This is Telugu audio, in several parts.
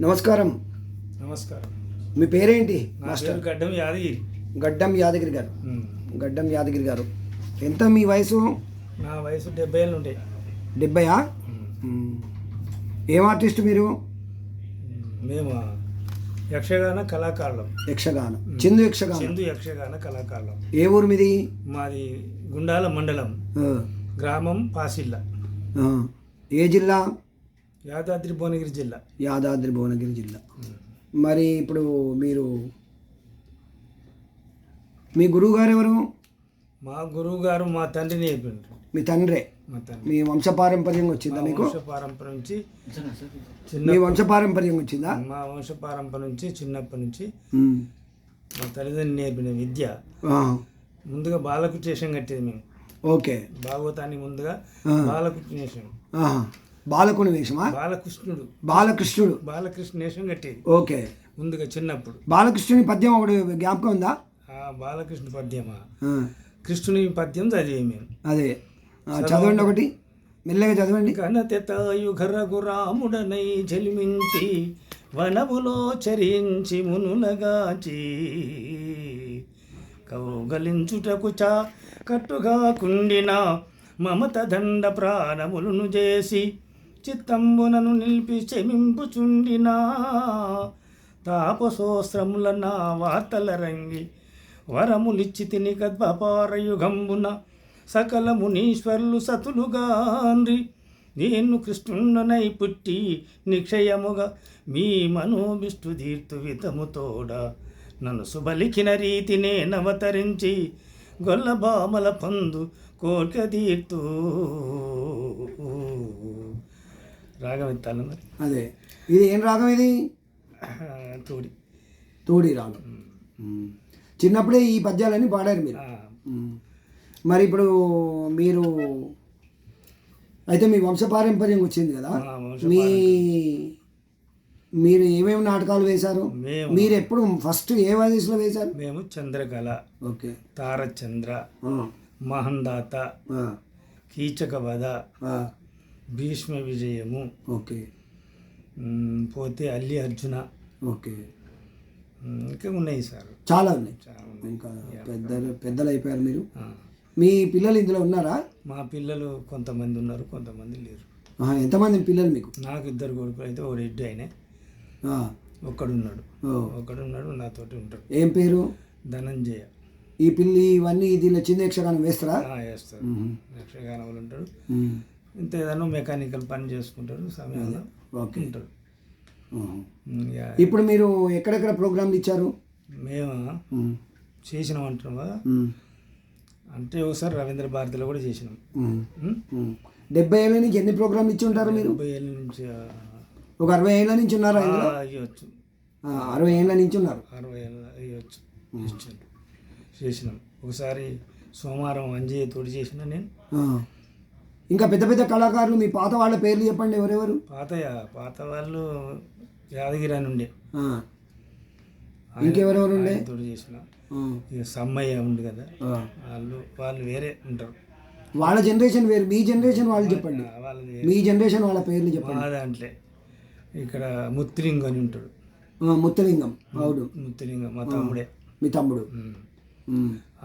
నమస్కారం. నమస్కారం. మీ పేరేంటి నా మాస్టర్? పేరు గడ్డం యాదగిరి. గడ్డం యాదగిరి గారు. గడ్డం యాదగిరి గారు, ఎంత మీ వయసు? నా వయసు 70 ఏళ్ళు ఉంటాయి. 70ఆ? ఏం ఆర్టిస్ట్ మీరు? మేము యక్షగాన కళాకారులం. యక్షగానం, చిందు యక్షగానం. చిందు యక్షగాన కళాకారులం. ఏ ఊరు మీది? మాది గుండాల మండలం, గ్రామం పాసిల్ల. ఏ జిల్లా? యాదాద్రి భువనగిరి జిల్లా. యాదాద్రి భువనగిరి జిల్లా. మరి ఇప్పుడు మీరు, మీ గురువు గారు ఎవరు? మా గురువు గారు మా తండ్రిని నేర్పిండ్రు. మీ తండ్రే? మా తండ్రి. మీ వంశపారంపర్యంగా వచ్చిందా మీకు? వంశపారంపర్యం నుంచి మీ వంశపారంపర్యంగా వచ్చిందా? మా వంశపారంపర్యం నుంచి చిన్నప్పటి నుంచి మా తల్లిదండ్రులు నేర్పిన విద్య. ముందుగా బాలకృష్ణ కట్టేది మేము. ఓకే. భాగవతానికి ముందుగా బాలకృష్ణ, బాలకుని వేషమా? బాలకృష్ణ వేషం కట్టేది. ఓకే. ముందుగా చిన్నప్పుడు. బాలకృష్ణుని పద్యం ఒకటి జ్ఞాపకం ఉందా? బాలకృష్ణ పద్యమా? కృష్ణుని పద్యం చదివే మేము. అదే చదవండి, ఒకటి మెల్లగా చదవండి. కనతెతాయు ఘరగు రాముడనై జలిమించి వనములో చరించి మునులగాచి కౌగలించుటకు కట్టుగా కుండిన మమత దండ ప్రాణములను చేసి చిత్తంబునను నిలిపి చెమింపుచుండినా తాపసోస్రముల నా వార్తల రంగి వరములిచ్చి తిని కద్వపారయుగంబున సకల మునీశ్వర్లు సతులుగాండ్రి నేను కృష్ణుండనై పుట్టి నిక్షయముగా మీ మనోభిష్టు తీర్తు వితముతోడ నన్ను శుభలిఖిన రీతినే నవతరించి గొల్లబామల పందు కోరిక తీర్తూ. రాగం ఎత్తాలి మరి. అదే, ఇది ఏం రాగం? ఇది తోడి రాగం. చిన్నప్పుడే ఈ పద్యాలన్నీ పాడారు మీరు. మరి ఇప్పుడు అయితే మీ వంశపారంపర్యం వచ్చింది కదా, మీరు ఏమేమి నాటకాలు వేశారు? మీరు ఎప్పుడు ఫస్ట్ ఏ వయసులో వేశారు? మేము చంద్రకళ, ఓకే, తారచంద్ర, మహందాత, కీచక వధ, భీష్మ విజయము, ఓకే, పోతే అల్లి అర్జున, ఓకే, ఇంకా ఉన్నాయి సార్, చాలా ఉన్నాయి. ఇంకా పెద్దలు అయిపోయారు మీరు. మీ పిల్లలు ఇందులో ఉన్నారా? మా పిల్లలు కొంతమంది ఉన్నారు, కొంతమంది లేరు. ఎంతమంది పిల్లలు మీకు? నాకు 2 కొడుకులు అయితే ఒక రెడ్డి ఆయన ఒక్కడున్నాడు నాతోటి ఉంటాడు. ఏం పేరు? ధనంజయ. ఈ పిల్లి ఇవన్నీ దీనిలో చిన్న యక్షగానం వేస్తారా? వేస్తారు. యక్షగానం వాళ్ళు ఉంటాడు. ఇంత ఏదైనా మెకానికల్ పని చేసుకుంటారు, సమయంలో ఉంటారు. ఇప్పుడు మీరు ఎక్కడెక్కడ ప్రోగ్రాంలు ఇచ్చారు? మేము చేసినాం అంటున్నాం కదా, అంటే ఒకసారి రవీంద్ర భారతిలో కూడా చేసినాం. 70 ఏళ్ళ నుంచి ఎన్ని ప్రోగ్రాంలు ఇచ్చి ఉంటారు మీరు? 70 ఏళ్ళ నుంచి ఒక 60 ఏళ్ళ నుంచి ఉన్నారా? అయ్యొచ్చు. 60 ఏళ్ళ నుంచి ఉన్నారు. 60 ఏళ్ళ అయ్యొచ్చు. చేసినాం. ఒకసారి సోమవారం అంజయ్య తోటి చేసిన నేను. ఇంకా పెద్ద పెద్ద కళాకారులు మీ పాత వాళ్ళ పేర్లు చెప్పండి. ఎవరెవరు? పాత వాళ్ళు యాదగిరి అని ఉండే. ఇంకెవరెవరు ఉండే? తోటి చేసిన సమ్మయ్య ఉంది కదా, వాళ్ళు వేరే ఉంటారు. వాళ్ళ జనరేషన్ వేరు, మీ జనరేషన్ వాళ్ళు చెప్పండి. మీ జనరేషన్ వాళ్ళ పేర్లు చెప్పండి. మా దాంట్లో ఇక్కడ ముత్తిలింగం అని ఉంటాడు. ముత్తలింగం. అవును, ముత్తిలింగం మా తమ్ముడే. మీ తమ్ముడు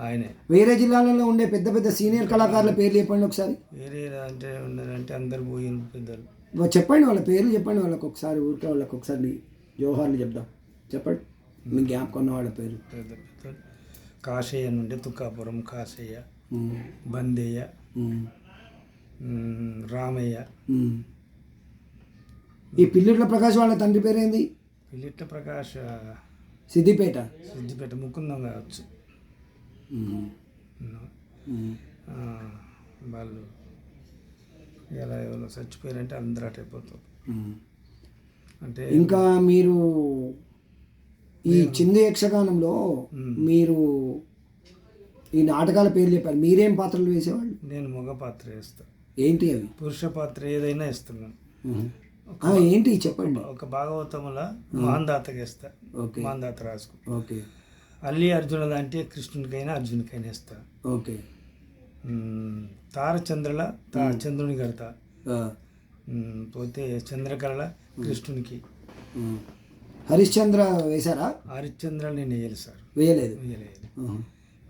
ఆయనే. వేరే జిల్లాలలో ఉండే పెద్ద పెద్ద సీనియర్ కళాకారుల పేర్లు చెప్పండి ఒకసారి. వేరే అంటే ఉన్నారంటే అందరు పోయిన పెద్దలు. చెప్పండి, వాళ్ళ పేర్లు చెప్పండి. వాళ్ళకి ఒకసారి ఊరికే వాళ్ళకి ఒకసారి జోహార్లు చెప్దాం. చెప్పండి మీ జ్ఞాపకం ఉన్న వాళ్ళ పేరు. కాశయ్య నుండి తుక్కాపురం కాశయ్య, బందయ్య, రామయ్య. ఈ పిల్లిట్ల ప్రకాష్ వాళ్ళ తండ్రి పేరేంది? పిల్లిట్ల ప్రకాష్ సిద్దిపేట ముకుందం కావచ్చు. వాళ్ళు ఎలా ఎవరో చచ్చిపోయారంటే అందరూ అటైపోతారు. అంటే ఇంకా మీరు ఈ చిందు యక్షగానంలో మీరు ఈ నాటకాల పేర్లు చెప్పారు. మీరేం పాత్రలు వేసేవాళ్ళు? నేను మగ పాత్ర వేస్తాను. ఏంటి అవి? పురుష పాత్ర ఏదైనా ఇస్తున్నాను. ఏంటి చెప్పండి. ఒక భాగవతంలో మహందాతకి వేస్తా. మహందాత రాసుకు. ఓకే. అల్లి అర్జున అంటే కృష్ణునికైనా అర్జునికైనా వేస్తా. ఓకే. తారచంద్రుల చంద్రుని కడతా. పోతే చంద్రకళ కృష్ణునికి హరిశ్చంద్ర వేశారా? హరిశ్చంద్ర నేను వేయలేదు సార్, వేయలేదు. వేయలేదు. ఆహా.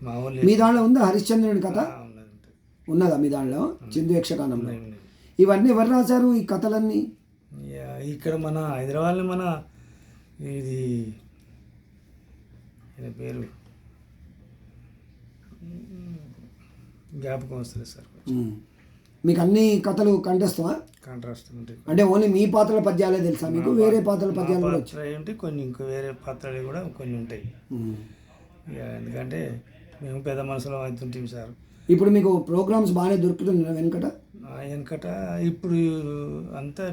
మా వాళ్ళు మీ దాంట్లో ఉందా హరిశ్చంద్రుని కథ? ఉన్నది ఉంటుంది. ఉన్నదా మీ దాంట్లో చిందు యక్షగానంలో? ఉన్నది. ఇవన్నీ ఎవరు రాశారు ఈ కథలన్నీ? ఇక్కడ మన హైదరాబాద్లో మన ఇది ఈయన పేరు జ్ఞాపకం వస్తుంది సార్. మీకు అన్ని కథలు కంఠస్థమా? కాంట్రాస్ట్ ఉంటాయి. అంటే ఓన్లీ మీ పాత్రల పద్యాలే తెలుసా మీకు? వేరే పాత్రల పద్యాలు కూడా వచ్చాయి? పాత్ర ఏంటి కొన్ని ఇంకా వేరే పాత్రలు కూడా కొన్ని ఉంటాయి. ఇక ఎందుకంటే మేము పెద్ద మనసులో అవుతుంటాం సార్. ఇప్పుడు మీకు ప్రోగ్రామ్స్ బాగానే దొరుకుతున్నాయి వెనకట? వెనకట ఇప్పుడు అంతా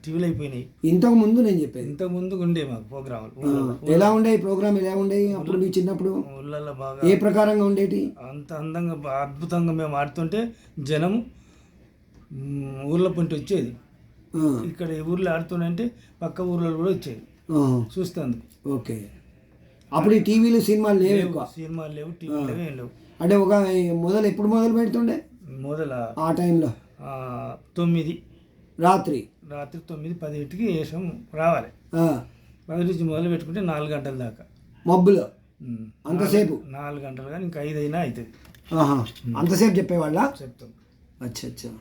టీవీలు అయిపోయినాయి. ఇంతకు ముందు నేను చెప్పేది ఇంతకు ముందు ఉండే మాకు ప్రోగ్రాములు. ఎలా ఉండేవి ప్రోగ్రామ్? ఎలా ఉండేవి అప్పుడు మీ చిన్నప్పుడు? ఊళ్ళల్లో బాగా ఏ ప్రకారంగా ఉండేటి? అంత అందంగా అద్భుతంగా మేము ఆడుతుంటే జనం ఊర్లో పొంటి వచ్చేది. ఇక్కడ ఊర్లో ఆడుతుంటే పక్క ఊర్లో కూడా వచ్చేది చూస్తుంది. ఓకే. అప్పుడు ఈ టీవీలు సినిమాలు లేవు, ఎక్కువ సినిమాలు లేవు, టీవీలు లేవు, ఏం లేవు. అంటే ఒక మొదలు ఎప్పుడు మొదలు పెడుతుండే మొదల ఆ టైంలో? 9 రాత్రి 9-10కి వేషం రావాలి. 10 నుంచి మొదలు పెట్టుకుంటే 4 గంటల దాకా మబ్బులో అంతసేపు? 4 గంటలు కానీ ఇంకా 5 అయినా అవుతుంది. అంతసేపు చెప్పేవాళ్ళ? చెప్తాం. అచ్చా అచ్చా.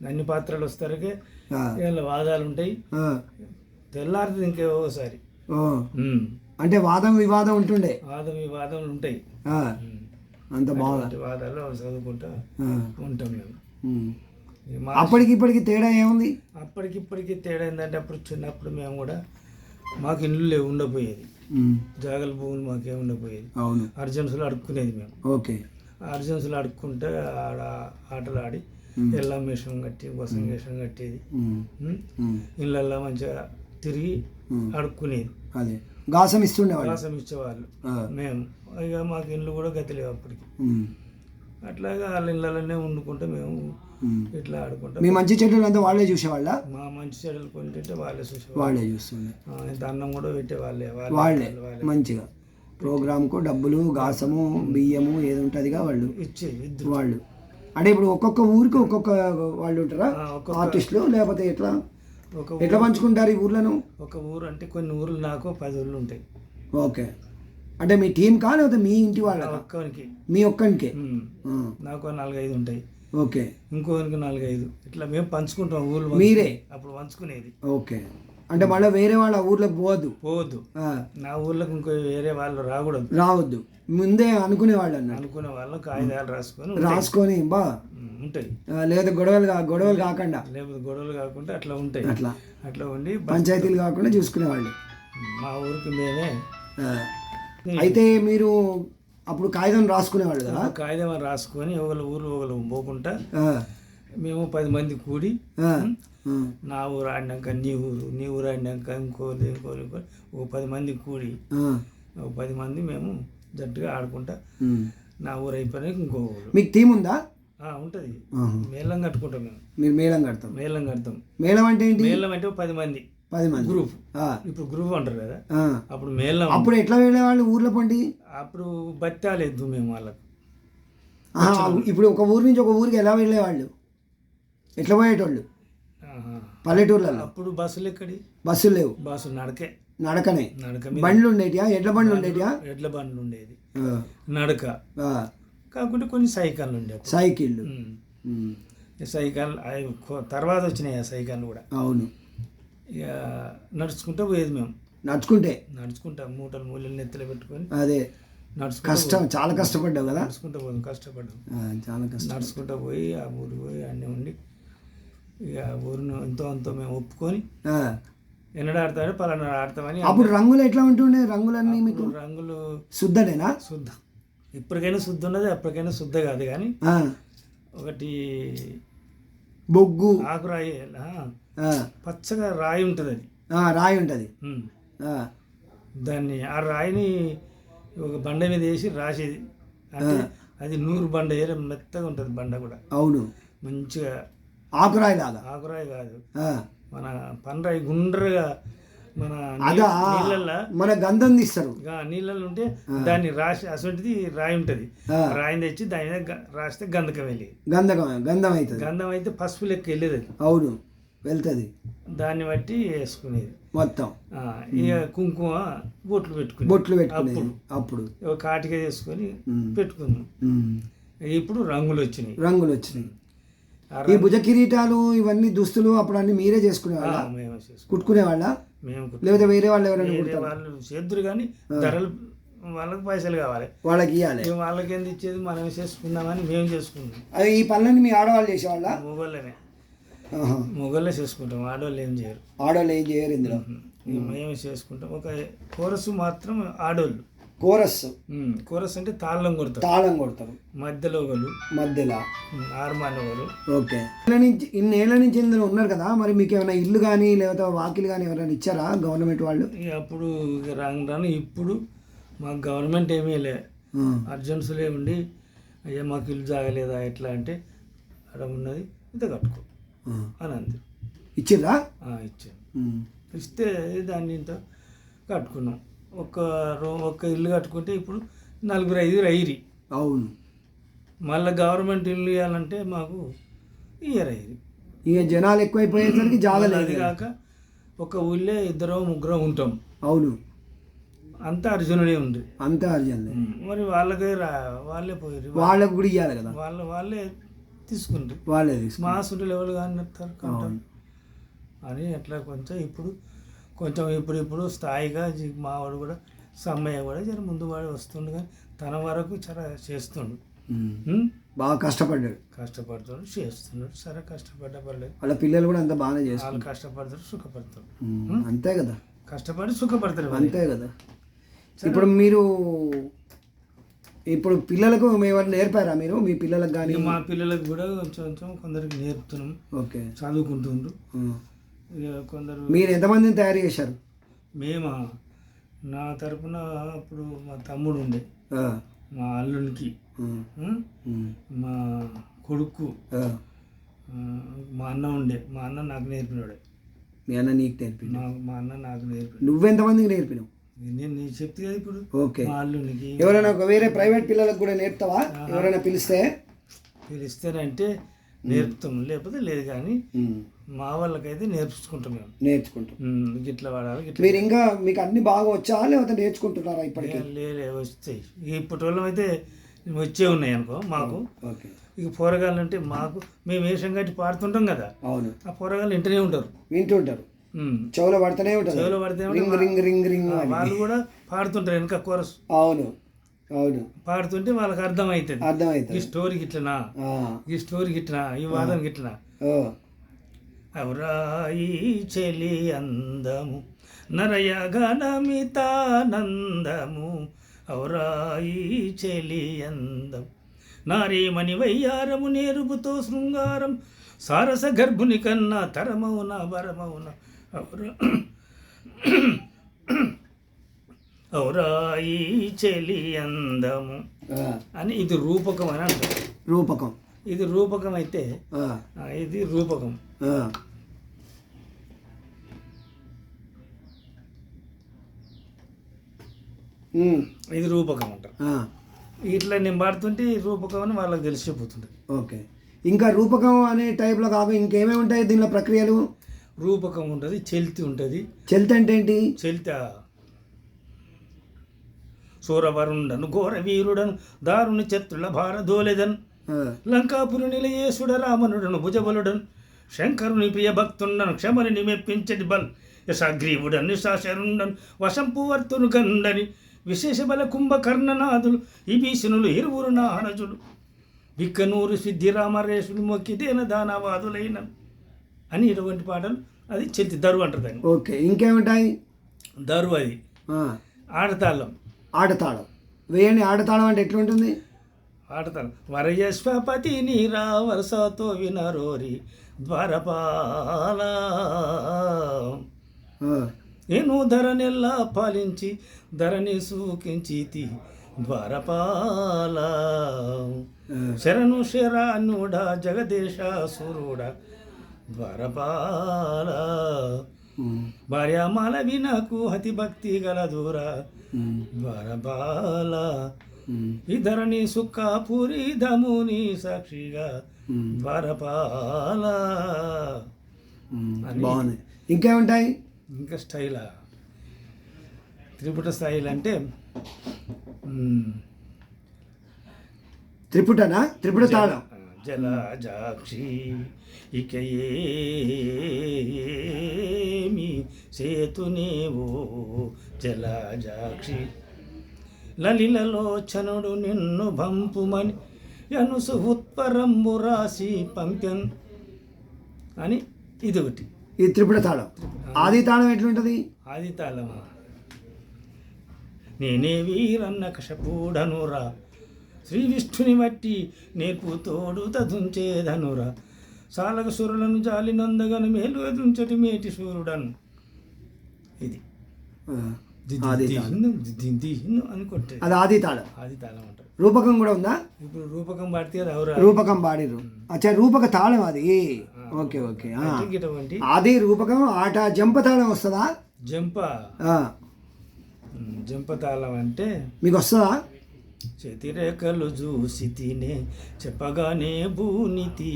అన్ని పాత్రలు వస్తారకే వీళ్ళ వాదాలు ఉంటాయి. తెల్లారుతుంది ఇంకోసారి. అంటే వాదం వివాదం ఉంటుండే? వాదం వివాదములు ఉంటాయి. అంత బాగా వాదాలు చదువుకుంటా ఉంటాం మేము. అప్పటికి ఇప్పటికి తేడా ఏముంది? అప్పటికిప్పటికి తేడా ఏంటంటే అప్పుడు చిన్నప్పుడు మేము కూడా మాకు ఇల్లు ఉండపోయేది, జాగల భూములు మాకేం ఉండపోయేది. అవును. అర్జెన్స్లో అడుక్కునేది మేము. ఓకే. అర్జెన్స్లో అడుక్కుంటే ఆడ ఆటలు ఆడి ఎల్లం వేషం కట్టి వసం వేషం కట్టేది. ఇళ్ళల్లో మంచిగా తిరిగి అడుక్కునేది. అదే గాసం ఇస్తుండేవాళ్ళు, గాసం ఇచ్చేవాళ్ళు. మేము ఇక మాకు ఇల్లు కూడా గతి లేవు అప్పటికి. అట్లాగా వాళ్ళ ఇళ్ళలోనే వండుకుంటే మేము ఇట్లా ఆడుకుంటాం. మీ మంచి చెడులు అంతా వాళ్ళే చూసేవాళ్ళ? మా మంచి చెడులు కొంటే వాళ్ళే చూసేవాళ్ళు. వాళ్ళే చూస్తుండే. ఇంత అన్నం కూడా పెట్టే వాళ్ళే మంచిగా ప్రోగ్రామ్కు డబ్బులు, గాసము, బియ్యము ఏది ఉంటుందిగా వాళ్ళు ఇచ్చేది వాళ్ళు. అంటే ఇప్పుడు ఒక్కొక్క ఊరికి ఒక్కొక్క వాళ్ళు ఉంటారా ఆర్టిస్టులు, లేకపోతే ఎట్లా ఎట్లా పంచుకుంటారు ఈ ఊర్లను? ఒక ఊరు అంటే కొన్ని ఊర్లు నాకు 10 ఊర్లు ఉంటాయి. ఓకే. అంటే మీ టీం కా లేకపోతే మీ ఇంటి వాళ్ళ? ఒక్కరికి. మీ ఒక్కరికి? నాకు 4-5 ఉంటాయి. ఓకే. ఇంకొకరికి 4-5 ఇట్లా మేము పంచుకుంటాం ఊర్లు. మీరే అప్పుడు పంచుకునేది. ఓకే. అంటే మళ్ళీ వేరే వాళ్ళ ఊర్లోకి పోవద్దు. నా ఊర్లోకి ఇంకో వేరే వాళ్ళు రావద్దు. ముందే అనుకునే వాళ్ళు అనుకునే వాళ్ళు కాగితాలు రాసుకొని బా ఉంటాయి. లేదా గొడవలు కాకుండా, లేకపోతే గొడవలు కాకుండా అట్లా ఉంటాయి. అట్లా ఉండి పంచాయతీలు కాకుండా చూసుకునేవాళ్ళు. మా ఊరికి మేమే. అయితే మీరు అప్పుడు కాగితం రాసుకునేవాళ్ళు కదా? కాగితం రాసుకొని ఒకళ్ళు ఊరు ఒకళ్ళు పోకుండా మేము 10 మంది కూడి నా ఊరు ఆడినాక నీ ఊరు ఆడినాక ఇంకోరు ఒక 10 మంది కూడి ఒక 10 మంది మేము జట్టుగా ఆడుకుంటా నా ఊరు అయిపోయినాక ఇంకో ఊరు. మీకు టీం ఉందా? ఉంటుంది. మేళం కట్టుకుంటాం మేము. మీరు మేళం కడతాం? మేళం కడతాం. మేళం అంటే ఏంటి? మేళం అంటే 10 మంది గ్రూప్. ఇప్పుడు గ్రూప్ అంటారు కదా. అప్పుడు మేళం. అప్పుడు ఎట్లా వెళ్ళేవాళ్ళు ఊర్లో పండి? అప్పుడు బత్తాలేదు మేము వాళ్ళకు. ఇప్పుడు ఒక ఊరు నుంచి ఒక ఊరికి ఎలా వెళ్ళేవాళ్ళు? ఎట్లా పోయేటోళ్ళు పల్లెటూర్లలో? అప్పుడు బస్సులు ఎక్కడి? బస్సులు లేవు. బస్సులు నడకనే. బండ్లు ఉండేటియా? ఎడ్ల బండ్లు ఉండేటియా? ఎడ్ల బండ్లు ఉండేది. నడక కాకుండా కొన్ని సైకిళ్ళు ఉండేవి. సైకిళ్ళు తర్వాత వచ్చినాయి ఆ సైకిళ్ళు కూడా. అవును. ఇక నడుచుకుంటూ పోయేది మేము. నడుచుకుంటా మూటలు మూలలు నెత్తిలో పెట్టుకొని. అదే కష్టం, చాలా కష్టపడ్డావు కదా? నడుచుకుంటూ పోదాం, కష్టపడ్డాం చాలా కష్టం. నడుచుకుంటూ పోయి ఆ ఊరు పోయి అన్నీ ఉండి ఇక ఊరిని అంతో మేము ఒప్పుకొని ఎన్నడ ఆడతాడు పలానా ఆడతామని. అప్పుడు రంగులు ఎట్లా ఉంటుండే? రంగులన్నీ మీకు రంగులు శుద్ధనేనా? శుద్ధ. ఇప్పటికైనా శుద్ధ ఉన్నది, అప్పటికైనా శుద్ధ కాదు. కానీ ఒకటి బొగ్గు ఆకురాయి పచ్చగా రాయి ఉంటుంది. అది రాయి ఉంటుంది. దాన్ని ఆ రాయిని ఒక బండ మీద వేసి రాసేది. అంటే అది 100 బండ మెత్తగా ఉంటుంది బండ కూడా. అవును. మంచిగా ఆకురాయి లాగా. ఆకురాయి కాదు, మన పండ్రాయి గుండ్రగా మన నీళ్ళల్లో మన గంధం తీస్తారు. నీళ్ళల్లో ఉంటే దాన్ని రాసి అసలుంటిది రాయి ఉంటుంది. రాయిని తెచ్చి దాని మీద రాస్తే గంధకం వెళ్ళేది. గంధం అవుతుంది. గంధం అయితే పసుపు లెక్క వెళ్ళేది అది. అవును. వెళ్తుంది దాన్ని బట్టి వేసుకునేది మొత్తం. ఇక కుంకుమ బొట్లు పెట్టుకుని పెట్టుకునేది అప్పుడు ఒక కాటిగా చేసుకొని పెట్టుకున్నాం. ఇప్పుడు రంగులు వచ్చినాయి. ఈ భుజ కిరీటాలు ఇవన్నీ దుస్తులు అప్పుడు అన్ని మీరే చేసుకునేవాళ్ళ, కుట్టుకునేవాళ్ళ, లేకపోతే వేరే వాళ్ళు ఎవరైనా వాళ్ళు చేద్దరు కానీ ధరలు వాళ్ళకి పైసలు కావాలి, వాళ్ళకి ఇవ్వాలి. వాళ్ళకి ఎంత ఇచ్చేది మనం చేసుకుందామని మేము చేసుకున్నాం. ఈ పనులన్నీ మీ ఆడవాళ్ళు చేసేవాళ్ళ? మొగోళ్ళే చేసుకుంటాం, ఆడవాళ్ళు ఏం చేయరు. ఆడవాళ్ళు ఏం చేయరు ఇందులో, మేము చేసుకుంటాం. ఒక కోరస్ మాత్రం ఆడోళ్ళు. కోరస్ అంటే తాళం కొడతారు మధ్యలో హార్మోనియం. ఓకే. ఇన్నేళ్ల నుంచి ఇందులో ఉన్నారు కదా, మరి మీకు ఏమైనా ఇల్లు కానీ లేకపోతే వాకిలు కానీ ఎవరైనా ఇచ్చారా గవర్నమెంట్ వాళ్ళు? అప్పుడు రాను ఇప్పుడు మాకు గవర్నమెంట్ ఏమీ లే, అర్జెన్సీలే ఉండి అయ్యా మాకు ఇల్లు జాగలేదా ఎట్లా అంటే అక్కడ ఉన్నది ఇంత కట్టుకో అని అంది. ఇచ్చిర్రా? ఇచ్చాను. ఇస్తే దాన్ని ఇంత కట్టుకున్నాం. ఒక్క ఇల్లు కట్టుకుంటే ఇప్పుడు 4-5 అయ్యి. అవును. మళ్ళీ గవర్నమెంట్ ఇల్లు ఇవ్వాలంటే మాకు ఇయర్ అయ్యి. ఇక జనాలు ఎక్కువైపోయేసరికి జాగలేదు. అది కాక ఒక ఊళ్ళో 2-3 ఉంటాం. అవును. అంతా అర్జునుడే ఉంది. అంతా అర్జునుడే. మరి వాళ్ళే పోయారు, వాళ్ళకు కూడా ఇవ్వాలి కదా, వాళ్ళే తీసుకుంటారు. మా సుంటి లెవెల్ కానీ అని అట్లా కొంచెం ఇప్పుడు స్థాయిగా మావాడు కూడా సమ్మయ్య కూడా జర ముందు వాడు వస్తుండు, కానీ తన వరకు చాలా చేస్తుండు. బాగా కష్టపడ్డాడు, చేస్తున్నాడు. సరే కష్టపడ్డ పర్లేదు. వాళ్ళ పిల్లలు కూడా అంత బాగానే చేస్తారు. వాళ్ళు కష్టపడతారు, సుఖపడతారు. అంతే కదా, కష్టపడి సుఖపడతారు. అంతే కదా. ఇప్పుడు పిల్లలకు ఎవరు నేర్పారా మీరు? మీ పిల్లలకు కానీ? మా పిల్లలకు కూడా కొంచెం కొందరికి నేర్పుతున్నాం. ఓకే. చదువుకుంటుండ్రు కొందరు. మీరు ఎంతమందిని తయారు చేశారు? మేమా, నా తరపున అప్పుడు మా తమ్ముడు ఉండే, మా అల్లునికి, మా కొడుకు, మా అన్న ఉండే. మా అన్న నాకు నేర్పినాడు. మీ అన్న నీకు నేర్పి? మా అన్న నాకు నేర్పి. నువ్వెంతమందికి నేర్పినావు? నేను చెప్తే కదా ఇప్పుడు. ఓకే. మా అల్లునికి. ఎవరైనా వేరే ప్రైవేట్ పిల్లలకు కూడా నేర్పుతావా? ఎవరైనా పిలిస్తేనంటే నేర్పుతాం, లేకపోతే లేదు. కానీ మా వాళ్ళకైతే నేర్చుకుంటాం. గిట్ల వాడాలి. మీరు ఇంకా మీకు అన్ని బాగా వచ్చా లేకపోతే నేర్చుకుంటున్నారా ఇప్పటికీ? వస్తాయి. ఇప్పటి వాళ్ళం అయితే వచ్చే ఉన్నాయి అనుకో మాకు. ఇక పోరగాళ్ళు అంటే మాకు మేము వేషం కట్టి పాడుతుంటాం కదా. అవును. ఆ పోరగాళ్ళు వింటుంటారు, చెవులో పడుతూనే ఉంటారు. వాళ్ళు కూడా పాడుతుంటారు వెనక కోరస్. అవును. పాడుతుంటే వాళ్ళకి అర్థమవుతుంది. ఈ స్టోరీ గిట్లనా, ఈ వాదన గిట్లనా. అవరాయి చెలి అందము నరయగనమితానందము, అవరాయి చెలి అందం నారీమణి వయ్యారము నేరుపుతో శృంగారం, సారస గర్భుని కన్నా తరమౌన వరమౌన, ఔరాయి చెలి అందము అని. ఇది రూపకం అని అంటారు. రూపకం. ఇది రూపకం అయితే ఇది రూపకం. ఇది రూపకం అంటారు. ఇట్లా నేను పాడుతుంటే రూపకం అని వాళ్ళకి తెలిసిపోతుంది. ఓకే. ఇంకా రూపకం అనే టైప్లో కాక ఇంకేమేమి ఉంటాయి దీనిలో ప్రక్రియలు? రూపకం ఉంటుంది, చెల్తి ఉంటుంది. చెల్తి అంటే ఏంటి? చెల్త సూరవరుండను ఘోర వీరుడను దారుని చత్రుల భారదోలెదన్, లంకాపురి నిలయేశుడ రామనుడను భుజబలుడను, శంకరుని ప్రియ భక్తుండను క్షమరిని మెప్పించటి బల్, యశాగ్రీవుడను నిశాశరుండను వశంపువర్తును గండని, విశేష బల కుంభకర్ణనాథులు విభీషణులు ఇరువురు నాహనజులు, విక్కనూరు సిద్ధిరామరేశుని మొక్కితేన దానవాదులైన అని ఇటువంటి పాటలు. అది చెల్తి దరు అంటారు దాన్ని. ఓకే. ఇంకేముంటాయి? దరు అది ఆడతాళం. వేయండి. ఆడతాళం అంటే ఎట్లుంటుంది? ఆడతాళం. వరయశ్వపతి నీరా వరసతో వినరోరి ద్వారపాల, నేను ధరనెల్లా పాలించి ధరని సూకించితి ద్వారపాల, శరణు శరణుడ జగదేశాసురుడ ద్వారపాల, భార్యామాల వినకు హతి భక్తి గల దూర ద్వారపాల, ఇధరణి సుఖాపురి ధముని సాక్షిగా ద్వారపాల, బాగుంది. ఇంకేముంటాయి? ఇంకా స్టైలా త్రిపుట స్టైల్ అంటే త్రిపుటనా? త్రిపుట తాళం. జలజాక్షి ఇక ఏమి సేతునేవో జలజాక్షి లలిలలోచనుడు నిన్ను బంపుమని యనుసు ఉత్పరంబు రాసి పంపెన్ అని ఇది ఒకటి. ఈ త్రిపుట తాళం. ఆది తాళం ఎట్లుంటది? ఆది తాళమా? నేనే వీరన్న కషపూడనురా శ్రీ విష్ణుని బట్టి నేర్పు తోడు తదుంచేదనురా సాలక సురులను జాలి నందగను మేలు ఎదుంచటి మేటి సూర్యుడను. ఇది ఆది తాళం అని కొట్టే అది ఆది తాళం. ఆది తాళం అంటారు. రూపకం కూడా ఉందా? ఇప్పుడు రూపకం పాడితే ఎవరు రూపకం పాడిరు. అచ్చా, రూపక తాళం అది. Okay okay. ఆది రూపకం. ఆట జంప తాళం వస్తుందా? జంప జంప తాళం అంటే మీకు వస్తుందా? చేతిరేఖలు చూసి తినే చెప్పగానే భూనితి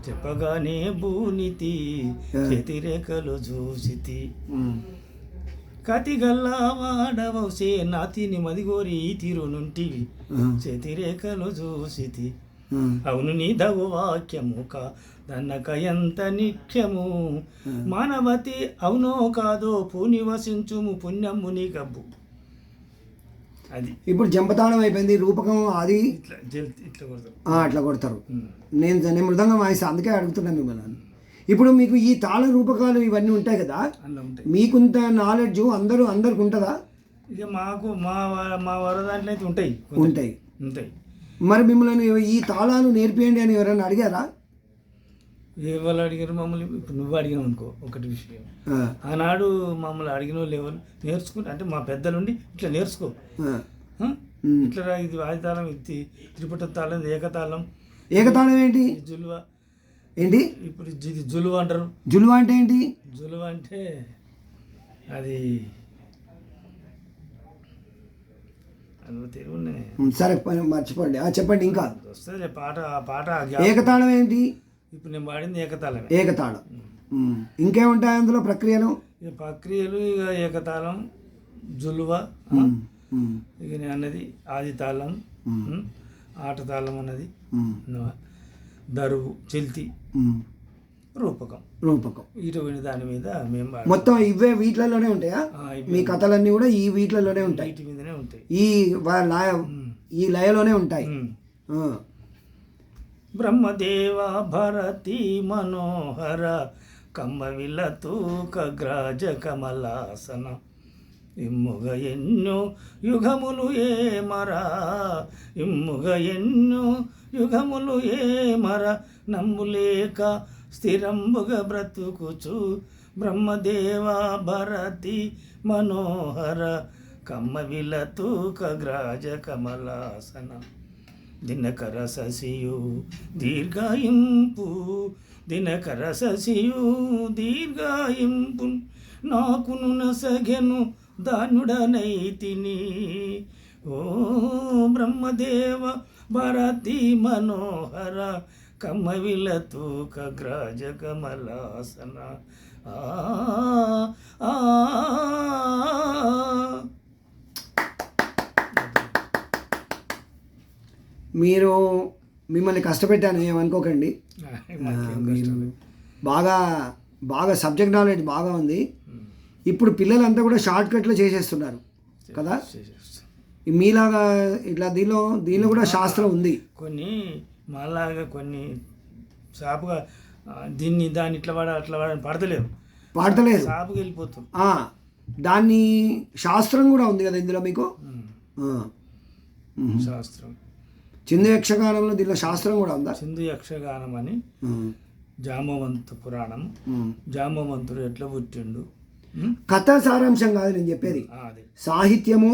చెప్పగానే భూనితి చేతిరేఖలు చూసి కతిగల్లా వాడవసే నాతిని మదిగోరి తీరునుంటివి చేతిరేఖలు చూసి అవును నీ దగు వాక్యము దన్నక ఎంత నిత్యము మానవతి అవునో కాదో పూని వసించుము పుణ్యము నీ గబ్బు. అది ఇప్పుడు జంపతాళం అయిపోయింది. రూపకం అది ఇట్లా అట్లా కొడతారు. నేను మృదంగం వాయిస్తా, అందుకే అడుగుతున్నాను మిమ్మల్ని. ఇప్పుడు మీకు ఈ తాళ రూపకాలు ఇవన్నీ ఉంటాయి కదా, మీకుంత నాలెడ్జ్ అందరికి ఉంటుందా? ఇక మాకు మా వరదాంట్లో అయితే ఉంటాయి ఉంటాయి. మరి మిమ్మల్ని ఈ తాళాలు నేర్పియండి అని ఎవరైనా అడిగారా? ఎవరు అడిగారు మమ్మల్ని? ఇప్పుడు నువ్వు అడిగినావు అనుకో ఒకటి విషయం. ఆనాడు మమ్మల్ని అడిగిన వాళ్ళు ఎవరు నేర్చుకుంటే అంటే మా పెద్దలుండి ఇట్లా నేర్చుకో ఇట్లా ఇది ఆది తాళం, ఇది త్రిపుట తాళం, ఏకతాళం. ఏకతాళం ఏంటి? జులువ ఏంటి? ఇప్పుడు ఇది జులువ అంటారు. జులువ అంటే ఏంటి? జులువ అంటే అది సరే మర్చిపోండి. చెప్పండి ఇంకా వస్తుంది పాట. ఏకతాళం ఏంటి? ఇప్పుడు నేను పాడింది ఏకతాళమే. ఏకతాళం. ఇంకేముంటాయి అందులో ప్రక్రియలు? ప్రక్రియలు ఇక ఏకతాళం, జులువ, ఇక నేను అన్నది ఆది తాళం, ఆటతాళం అన్నది, దరువు, చెల్తి, రూపకం. ఇటువంటి దాని మీద మేము మొత్తం ఇవే వీటిలలోనే ఉంటాయా? మీ కథలన్నీ కూడా ఈ వీటిలలోనే ఉంటాయి, వీటి మీదనే ఉంటాయి, ఈ లయలోనే ఉంటాయి. బ్రహ్మదేవ భరతి మనోహర కమ్మవిల తూకగ్రాజ కమలాసన ఇమ్ముగ ఎన్నో యుగములు ఏమరా ఇమ్ముగ ఎన్నో యుగములు ఏమర నమ్ములేక స్థిరంబుగ బ్రతుకుచు బ్రహ్మదేవ భరతి మనోహర కమ్మవిల తూకగ్రాజ కమలాసన దినకర శశియు దీర్ఘాయింపు దినకర శశియు దీర్ఘాయింపు నాకును నసగెను దానుడనైతిని ఓ బ్రహ్మదేవ భారతి మనోహర కమ్మవిల తూకగ్రాజ కమలాసన. మీరు మిమ్మల్ని కష్టపెట్టాను ఏమనుకోకండి. బాగా సబ్జెక్ట్ నాలెడ్జ్ బాగా ఉంది. ఇప్పుడు పిల్లలంతా కూడా షార్ట్ కట్లో చేసేస్తున్నారు కదా. మీలాగా ఇట్లా దీనిలో కూడా శాస్త్రం ఉంది. కొన్ని మాలాగా కొన్ని షాపుగా దాన్ని ఇట్లా అట్లా పాడతలేదు షాపుకి వెళ్ళిపోతుంది. దాన్ని శాస్త్రం కూడా ఉంది కదా ఇందులో మీకు. శాస్త్రం చిందు యక్షగానంలో దీనిలో శాస్త్రం కూడా ఉందా? చిందు యక్షగానం అని జామవంతు పురాణం. జామవంతుడు ఎట్లా పుట్టిండు కథ సారాంశం కాదు నేను చెప్పేది. సాహిత్యము,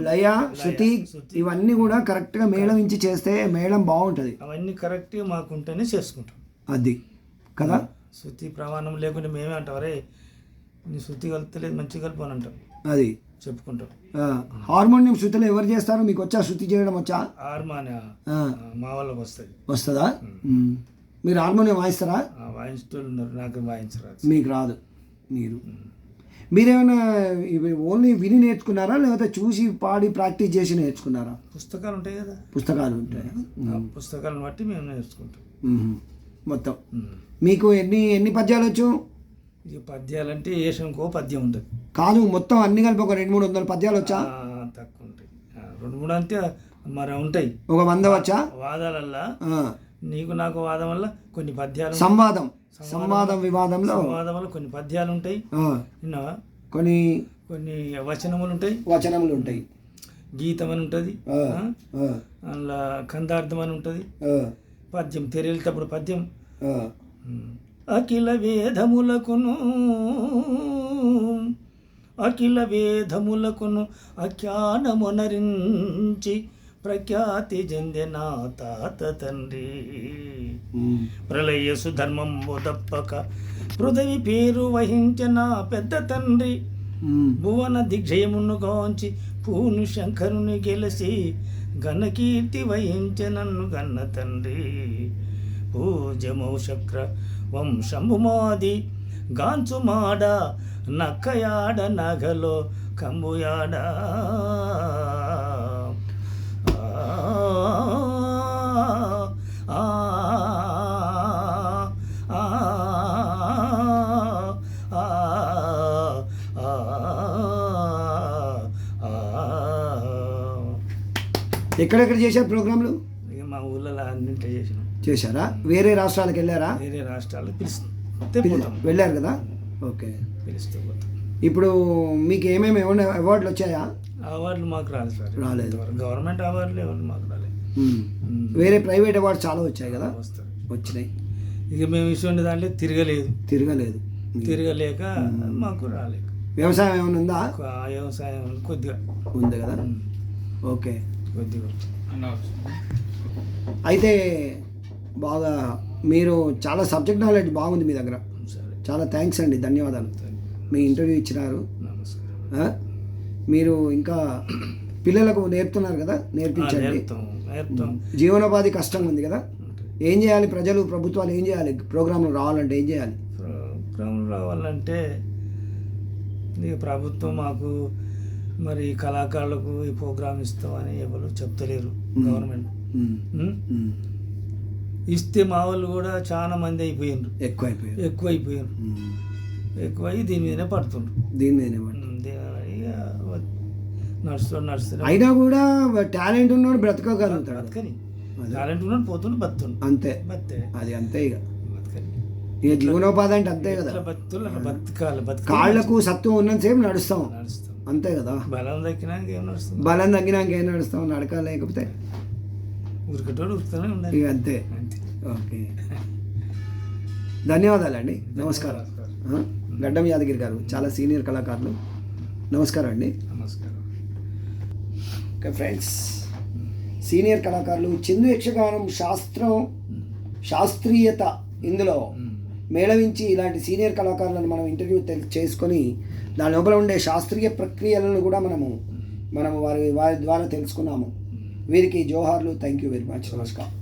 లయ, శృతి ఇవన్నీ కూడా కరెక్ట్గా మేళం ఇచ్చి చేస్తే మేళం బాగుంటుంది. అవన్నీ కరెక్ట్గా మాకుంటేనే చేసుకుంటాం. అది కదా. శృతి ప్రమాణం లేకుంటే మేమే అంటాం, అరే నీ శృతి కలుపుతలేదు మంచిగా కలుపు అని అంటాం. అది చెప్పుకుంటాం. హార్మోనియం శృతిలో ఎవరు చేస్తారు? మీకు వచ్చా? శృతి చేయడం వచ్చా? హార్మోనియం మా వాళ్ళకి వస్తుందా? మీరు హార్మోనియం వాయిస్తారా? వాయించేటోళ్ళు ఉన్నారు, నాకు వాయించరాదు. మీకు రాదు. మీరేమైనా ఇవి ఓన్లీ విని నేర్చుకున్నారా లేకపోతే చూసి పాడి ప్రాక్టీస్ చేసి నేర్చుకున్నారా? పుస్తకాలు ఉంటాయి కదా, పుస్తకాలు ఉంటాయి. ఆ పుస్తకాలను బట్టి మేము నేర్చుకుంటాం. మొత్తం మీకు ఎన్ని పద్యాలు వచ్చు? ఇక పద్యాలంటే ఏషంకో పద్యం ఉంటుంది కాదు, మొత్తం అన్ని కలిపి ఒక 200-300 పద్యాలు వచ్చా? తక్కువ ఉంటాయి, 2-3 అంటే మరి ఉంటాయి. ఒక 100 వచ్చా? వాదాలల్లా నీకు నాకు వాదం వల్ల కొన్ని పద్యాలు, సంవాదం వివాదంలో కొన్ని పద్యాలు ఉంటాయి, విన్నావా? కొన్ని వచనములు ఉంటాయి, గీతం అని ఉంటుంది, అందులో కందార్థం అని ఉంటుంది, పద్యం తెరేళ్ళేటప్పుడు పద్యం. అఖిల వేదములకును అఖ్యానమునరించి ప్రఖ్యాతి చెందిన తాత తండ్రి, ప్రళయసు ధర్మంబు తప్పక పృథివి పేరు వహించిన పెద్ద తండ్రి, భువన దిగ్జయమును గాంచి పూను శంకరుని గెలిసి ఘనకీర్తి వహించనన్ను గన్న తండ్రి, పూజమౌ శక్ర వంశంబుమాది గాంచుమాడ నక్కయాడ నగలో కంబుయాడ, ఎక్కడెక్కడ చేశారు ప్రోగ్రాంలు? ఇక మా ఊళ్ళో అన్నింటిలో చేశారా? వేరే రాష్ట్రాలకు వెళ్ళారా? వేరే రాష్ట్రాలకు వెళ్ళారు కదా. ఓకే, పిలుస్తూ పోతాం. ఇప్పుడు మీకు ఏమేమి అవార్డులు వచ్చాయా? అవార్డులు మాకు రాలేదు సార్, రాలేదు. గవర్నమెంట్ అవార్డులు ఎవరు మాకు రాలేదు. వేరే ప్రైవేట్ అవార్డు చాలా వచ్చాయి కదా? వచ్చినాయి. ఇక మేము ఇటువంటి దాంట్లో తిరగలేక మాకు రాలేదు. వ్యవసాయం ఏమైనా ఉందా? వ్యవసాయం కొద్దిగా ఉంది కదా. ఓకే, కొద్దిగా. అయితే బాగా మీరు చాలా సబ్జెక్ట్ నాలెడ్జ్ బాగుంది మీ దగ్గర. చాలా థ్యాంక్స్ అండి, ధన్యవాదాలు. మీ ఇంటర్వ్యూ ఇచ్చినారు. మీరు ఇంకా పిల్లలకు నేర్పుతున్నారు కదా, నేర్పించండి. జీవనోపాధి కష్టంగా ఉంది కదా, ఏం చేయాలి? ప్రభుత్వాలు ఏం చేయాలి? ప్రోగ్రాంలు రావాలంటే ఏం చేయాలి? ప్రోగ్రాంలు రావాలంటే ఇక ప్రభుత్వం మాకు మరి కళాకారులకు ఈ ప్రోగ్రాం ఇస్తామని ఎవరు చెప్తలేరు. గవర్నమెంట్ ఇస్తే మా వాళ్ళు కూడా చాలా మంది అయిపోయినారు, ఎక్కువై దీని మీదనే పడుతుండ్రు. నడుస్తుంది. అయినా కూడా టాలెంట్ ఉన్నాడు బ్రతకగలుగుతాడు. బతకని టాలెంట్ ఉన్నాడు పోతుండు బతుండు అంతే. అది అంతే. ఇక జీవనోపాధి అంటే అంతే కదా. బతకాలి. కాళ్లకు సత్వం ఉన్నంతసేపు నడుస్తాం, అంతే కదా. బలం తగ్గినాక ఏం నడుస్తాం, నడక లేకపోతే ఉరికటోడు ఉరుకుతూనే ఉండాలి. ఇక అంతే. ఓకే, ధన్యవాదాలండి. నమస్కారం. గడ్డం యాదగిరి గారు చాలా సీనియర్ కళాకారులు. నమస్కారం అండి. నమస్కారం. ఓకే ఫ్రెండ్స్, సీనియర్ కళాకారులు చిందు యక్షగానం శాస్త్రీయత ఇందులో మేళవించి ఇలాంటి సీనియర్ కళాకారులను మనం ఇంటర్వ్యూ చేసుకొని దాని లోపల ఉండే శాస్త్రీయ ప్రక్రియలను కూడా మనము వారి ద్వారా తెలుసుకున్నాము. వీరికి జోహార్లు. Thank you very much. నమస్కారం.